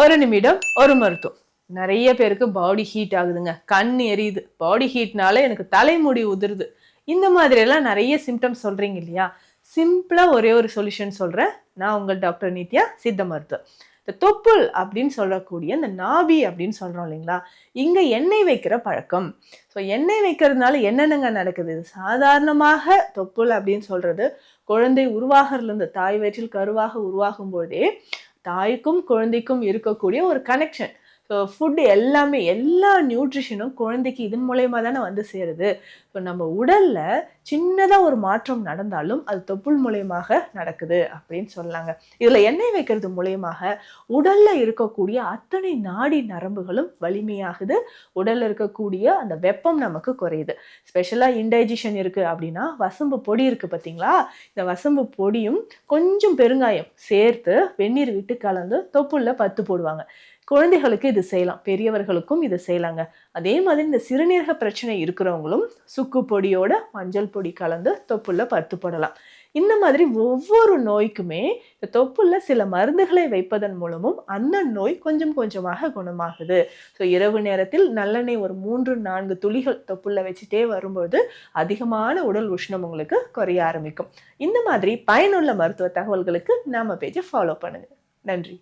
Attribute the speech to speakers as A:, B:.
A: ஒரு நிமிடம் ஒரு மருத்துவம். நிறைய பேருக்கு பாடி ஹீட் ஆகுதுங்க, கண் எரியுது, பாடி ஹீட்னால எனக்கு தலைமுடி உதிருது, இந்த மாதிரி எல்லாம் நிறைய சிம்டம்ஸ் சொல்றீங்க இல்லையா? சிம்பிளா ஒரே ஒரு சொல்யூஷன் சொல்றேன். நான் உங்கள் டாக்டர் நித்யா, சித்த மருத்துவர். இந்த தொப்புள் அப்படின்னு சொல்லக்கூடிய இந்த நாபி அப்படின்னு சொல்றோம் இல்லைங்களா, இங்க எண்ணெய் வைக்கிற பழக்கம். ஸோ எண்ணெய் வைக்கிறதுனால என்னென்னங்க நடக்குது? சாதாரணமாக தொப்புள் அப்படின்னு சொல்றது குழந்தை உருவாகிறதுல இருந்து, தாய் வயிற்றில் கருவாக உருவாகும் போதே தாய்க்கும் குழந்தைக்கும் இருக்கக்கூடிய ஒரு கனெக்ஷன். ஸோ ஃபுட் எல்லாமே, எல்லா நியூட்ரிஷனும் குழந்தைக்கு இதன் மூலயமா தானே வந்து சேருது. ஸோ நம்ம உடல்ல சின்னதாக ஒரு மாற்றம் நடந்தாலும் அது தொப்புள் மூலயமாக நடக்குது அப்படின்னு சொல்லலாங்க. இதில் எண்ணெய் வைக்கிறது மூலயமாக உடல்ல இருக்கக்கூடிய அத்தனை நாடி நரம்புகளும் வலிமையாகுது. உடல்ல இருக்கக்கூடிய அந்த வெப்பம் நமக்கு குறையுது. ஸ்பெஷலாக இன்டைஜஷன் இருக்கு அப்படின்னா வசம்பு பொடி இருக்கு பார்த்தீங்களா? இந்த வசம்பு பொடியும் கொஞ்சம் பெருங்காயம் சேர்த்து வெந்நீர் விட்டு கலந்து தொப்புள்ள பத்து போடுவாங்க. குழந்தைகளுக்கு இது செய்யலாம், பெரியவர்களுக்கும் இது செய்யலாங்க. அதே மாதிரி இந்த சிறுநீரக பிரச்சனை இருக்கிறவங்களும் சுக்கு பொடியோட மஞ்சள் பொடி கலந்து தொப்புள்ள பத்து போடலாம். இந்த மாதிரி ஒவ்வொரு நோய்க்குமே இந்த தொப்புள்ள சில மருந்துகளை வைப்பதன் மூலமும் அந்த நோய் கொஞ்சம் கொஞ்சமாக குணமாகுது. ஸோ இரவு நேரத்தில் நல்லெண்ணெய் ஒரு 3-4 துளிகள் தொப்புள்ள வச்சுட்டே வரும்போது அதிகமான உடல் உஷ்ணம் உங்களுக்கு குறைய ஆரம்பிக்கும். இந்த மாதிரி பயனுள்ள மருத்துவ தகவல்களுக்கு நம்ம பேஜை ஃபாலோ பண்ணுங்க. நன்றி.